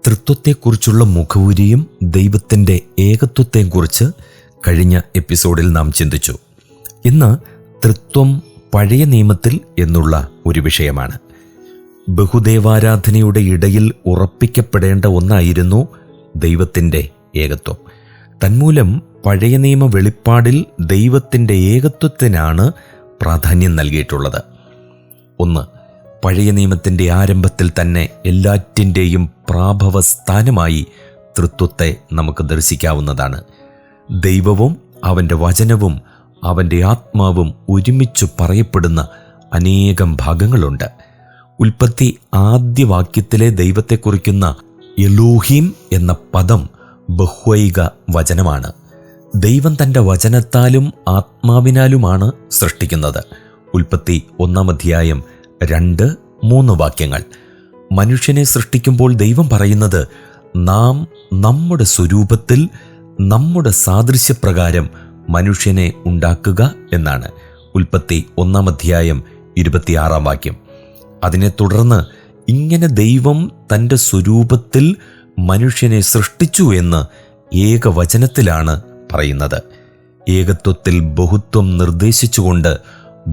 തൃത്വത്തെക്കുറിച്ചുള്ള മുഖവുരിയും ദൈവത്തിൻ്റെ ഏകത്വത്തെയും കുറിച്ച് കഴിഞ്ഞ എപ്പിസോഡിൽ നാം ചിന്തിച്ചു. ഇന്ന് തൃത്വം പഴയ നിയമത്തിൽ എന്നുള്ള ഒരു വിഷയമാണ്. ബഹുദേവാരാധനയുടെ ഇടയിൽ ഉറപ്പിക്കപ്പെടേണ്ട ഒന്നായിരുന്നു ദൈവത്തിൻ്റെ ഏകത്വം. തന്മൂലം പഴയ നിയമ വെളിപ്പാടിൽ ദൈവത്തിൻ്റെ ഏകത്വത്തിനാണ് പ്രാധാന്യം നൽകിയിട്ടുള്ളത്. ഒന്ന്, പഴയ നിയമത്തിൻ്റെ ആരംഭത്തിൽ തന്നെ എല്ലാറ്റിൻ്റെയും പ്രാഭവസ്ഥാനമായി തൃത്വത്തെ നമുക്ക് ദർശിക്കാവുന്നതാണ്. ദൈവവും അവൻ്റെ വചനവും അവൻ്റെ ആത്മാവും ഒരുമിച്ച് പറയപ്പെടുന്ന അനേകം ഭാഗങ്ങളുണ്ട്. ഉൽപ്പത്തി ആദ്യ വാക്യത്തിലെ ദൈവത്തെ കുറിക്കുന്ന എലോഹീം എന്ന പദം ബഹ്വൈക വചനമാണ്. ദൈവം തൻ്റെ വചനത്താലും ആത്മാവിനാലുമാണ് സൃഷ്ടിക്കുന്നത്. ഉൽപ്പത്തി 1-ാം 2-3 വാക്യങ്ങൾ. മനുഷ്യനെ സൃഷ്ടിക്കുമ്പോൾ ദൈവം പറയുന്നത്, നാം നമ്മുടെ സ്വരൂപത്തിൽ നമ്മുടെ സാദൃശ്യപ്രകാരം മനുഷ്യനെ ഉണ്ടാക്കുക എന്നാണ്. ഉൽപ്പത്തി 1-ാം 26 വാക്യം. അതിനെ തുടർന്ന് ഇങ്ങനെ ദൈവം തൻ്റെ സ്വരൂപത്തിൽ മനുഷ്യനെ സൃഷ്ടിച്ചു എന്ന് ഏകവചനത്തിലാണ് പറയുന്നത്. ഏകത്വത്തിൽ ബഹുത്വം നിർദ്ദേശിച്ചുകൊണ്ട്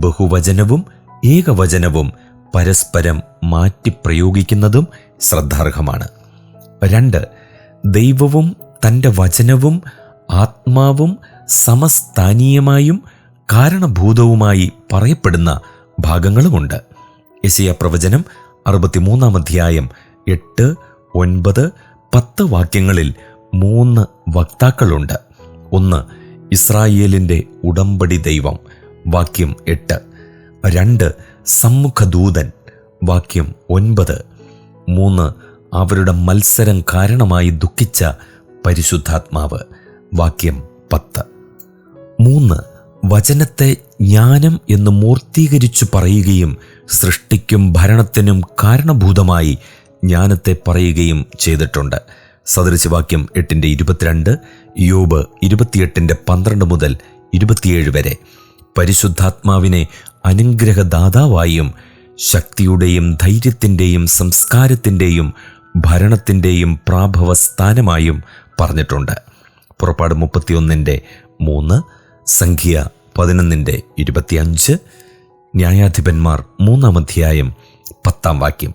ബഹുവചനവും ഏകവചനവും പരസ്പരം മാറ്റി പ്രയോഗിക്കുന്നതും ശ്രദ്ധാർഹമാണ്. 2, ദൈവവും തൻ്റെ വചനവും ആത്മാവും സമസ്ഥാനീയമായും കാരണഭൂതവുമായി പറയപ്പെടുന്ന ഭാഗങ്ങളുമുണ്ട്. യെശയ്യാ പ്രവചനം 63-ാം 8, 9, 10 വാക്യങ്ങളിൽ 3 വക്താക്കളുണ്ട്. 1, ഇസ്രായേലിൻ്റെ ഉടമ്പടി ദൈവം, വാക്യം 8. 2, സമ്മുഖദൂതൻ, വാക്യം 9. 3, അവരുടെ മത്സരം കാരണമായി ദുഃഖിച്ച പരിശുദ്ധാത്മാവ്, വാക്യം 10. 3, വചനത്തെ ജ്ഞാനം എന്ന് മൂർത്തീകരിച്ചു പറയുകയും സൃഷ്ടിക്കും ഭരണത്തിനും കാരണഭൂതമായി ജ്ഞാനത്തെ പറയുകയും ചെയ്തിട്ടുണ്ട്. സദൃശവാക്യം 8-22, യോബ് 28-12 മുതൽ 27 വരെ. പരിശുദ്ധാത്മാവിനെ അനുഗ്രഹദാതാവായും ശക്തിയുടെയും ധൈര്യത്തിൻ്റെയും സംസ്കാരത്തിൻ്റെയും ഭരണത്തിൻ്റെയും പ്രാഭവസ്ഥാനമായും പറഞ്ഞിട്ടുണ്ട്. പുറപ്പാട് 31-3, സംഖ്യ 11-25, ന്യായാധിപന്മാർ 3-ാം 10 വാക്യം.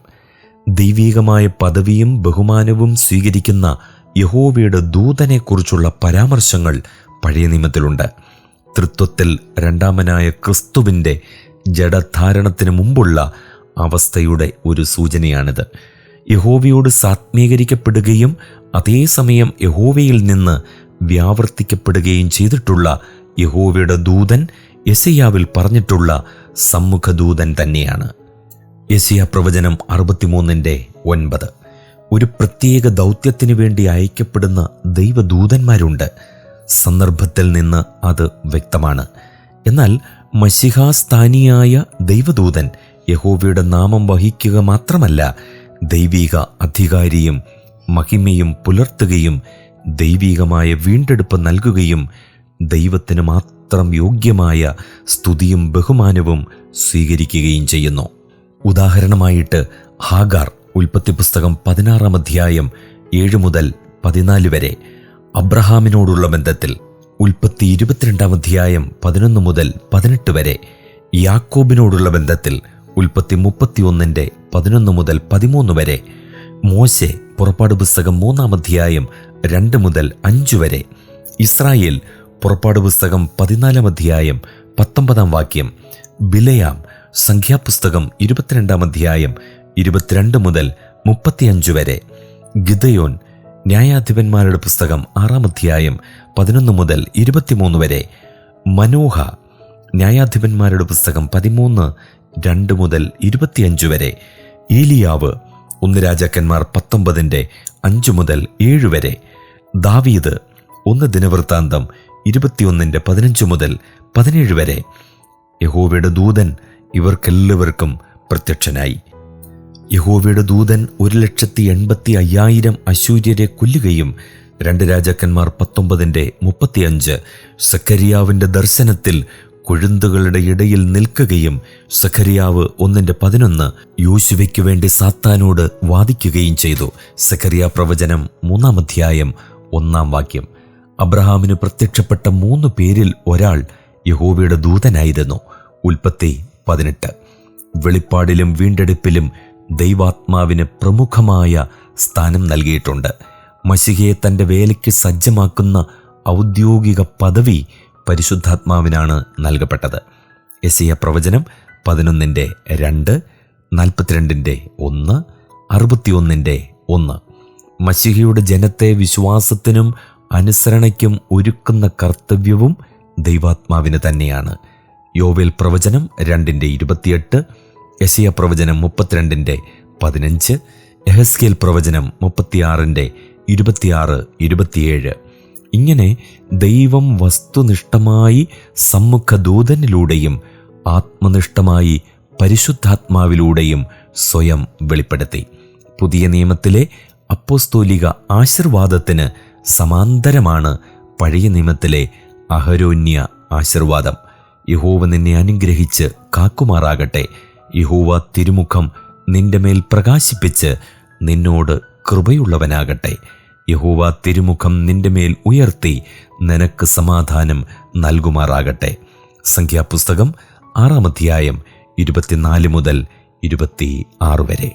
ദൈവീകമായ പദവിയും ബഹുമാനവും സ്വീകരിക്കുന്ന യഹോവയുടെ ദൂതനെക്കുറിച്ചുള്ള പരാമർശങ്ങൾ പഴയ നിയമത്തിലുണ്ട്. തൃത്വത്തിൽ രണ്ടാമനായ ക്രിസ്തുവിൻ്റെ ജഡധാരണത്തിന് മുമ്പുള്ള അവസ്ഥയുടെ ഒരു സൂചനയാണിത്. യഹോവയോട് സാത്മീകരിക്കപ്പെടുകയും അതേസമയം യഹോവയിൽ നിന്ന് വ്യാവർത്തിക്കപ്പെടുകയും ചെയ്തിട്ടുള്ള യഹോവയുടെ ദൂതൻ യെശയ്യാവിൽ പറഞ്ഞിട്ടുള്ള സമ്മുഖദൂതൻ തന്നെയാണ്. യെശയ്യാ പ്രവചനം 63-9. ഒരു പ്രത്യേക ദൗത്യത്തിനു വേണ്ടി അയക്കപ്പെടുന്ന ദൈവദൂതന്മാരുണ്ട്. സന്ദർഭത്തിൽ നിന്ന് അത് വ്യക്തമാണ്. എന്നാൽ മശിഹാസ്ഥാനിയായ ദൈവദൂതൻ യഹോവയുടെ നാമം വഹിക്കുക മാത്രമല്ല, ദൈവിക അധികാരിയും മഹിമയും പുലർത്തുകയും ദൈവികമായ വീണ്ടെടുപ്പ് നൽകുകയും ദൈവത്തിന് മാത്രം യോഗ്യമായ സ്തുതിയും ബഹുമാനവും സ്വീകരിക്കുകയും ചെയ്യുന്നു. ഉദാഹരണമായിട്ട് ഹാഗാർ, ഉൽപ്പത്തി പുസ്തകം 16-ാം 7 മുതൽ 14 വരെ. അബ്രഹാമിനോടുള്ള ബന്ധത്തിൽ ഉൽപ്പത്തി 22-ാം 11 മുതൽ 18 വരെ. യാക്കോബിനോടുള്ള ബന്ധത്തിൽ ഉൽപ്പത്തി 31-11 മുതൽ 13 വരെ. മോശെ, പുറപ്പാട് പുസ്തകം 3-ാം 2 മുതൽ 5 വരെ. ഇസ്രായേൽ, പുറപ്പാട് പുസ്തകം 14-ാം 19 വാക്യം. ബിലയാം, സംഖ്യാപുസ്തകം 22-ാം 22 മുതൽ 35 വരെ. ഗിദയോൻ, ന്യായാധിപന്മാരുടെ പുസ്തകം 6-ാം 11 മുതൽ 23 വരെ. മനോഹ, ന്യായാധിപന്മാരുടെ പുസ്തകം 13-2 മുതൽ 25 വരെ. ഏലിയാവ്, 1 രാജാക്കന്മാർ 19-5 മുതൽ 7 വരെ. ദാവീദ്, 1 ദിനവൃത്താന്തം 21-15 മുതൽ 17 വരെ. യഹോവയുടെ ദൂതൻ ഇവർക്കെല്ലാവർക്കും പ്രത്യക്ഷനായി. യഹോവയുടെ ദൂതൻ 1,85,000 അശൂര്യരെ കൊല്ലുകയും 2 രാജാക്കന്മാർ 19-35 സക്കരിയാവിൻ്റെ ദർശനത്തിൽ കൊഴുന്തുകളുടെ ഇടയിൽ നിൽക്കുകയും സഖറിയാവ് 1:11 യോശുവയ്ക്കു വേണ്ടി സാത്താനോട് വാദിക്കുകയും ചെയ്തു. സഖറിയ പ്രവചനം 3-ാം അധ്യായം 1-ാം വാക്യം. അബ്രഹാമിന് പ്രത്യക്ഷപ്പെട്ട 3 പേരിൽ ഒരാൾ യഹോവയുടെ ദൂതനായിരുന്നു. ഉൽപ്പത്തി 18. വെളിപ്പാടിലും വീണ്ടെടുപ്പിലും ദൈവാത്മാവിന് പ്രമുഖമായ സ്ഥാനം നൽകിയിട്ടുണ്ട്. മശിഹയെ തൻ്റെ വേലയ്ക്ക് സജ്ജമാക്കുന്ന ഔദ്യോഗിക പദവി പരിശുദ്ധാത്മാവിനാണ് നൽകപ്പെട്ടത്. യെശയ്യാ പ്രവചനം 11:2, 42:1, 61:1. മശിഹയുടെ ജനത്തെ വിശ്വാസത്തിനും അനുസരണയ്ക്കും ഒരുക്കുന്ന കർത്തവ്യവും ദൈവാത്മാവിന് തന്നെയാണ്. യോവേൽ പ്രവചനം 2:28, യെശയ്യാ പ്രവചനം 32:15, യെഹെസ്കേൽ പ്രവചനം 36:26-27. ഇങ്ങനെ ദൈവം വസ്തുനിഷ്ഠമായി സമ്മുഖദൂതനിലൂടെയും ആത്മനിഷ്ഠമായി പരിശുദ്ധാത്മാവിലൂടെയും സ്വയം വെളിപ്പെടുത്തി. പുതിയ നിയമത്തിലെ അപ്പോസ്തോലിക ആശീർവാദത്തിന് സമാന്തരമാണ് പഴയ നിയമത്തിലെ അഹരോന്യ ആശീർവാദം. യഹോവ നിന്നെ അനുഗ്രഹിച്ച് കാക്കുമാറാകട്ടെ. യഹോവ തിരുമുഖം നിന്റെ മേൽ പ്രകാശിപ്പിച്ച് നിന്നോട് കൃപയുള്ളവനാകട്ടെ. യഹോവ തിരുമുഖം നിന്റെ മേൽ ഉയർത്തി നിനക്ക് സമാധാനം നൽകുമാറാകട്ടെ. സംഖ്യാപുസ്തകം 6-ാം അധ്യായം 24 മുതൽ 26 വരെ.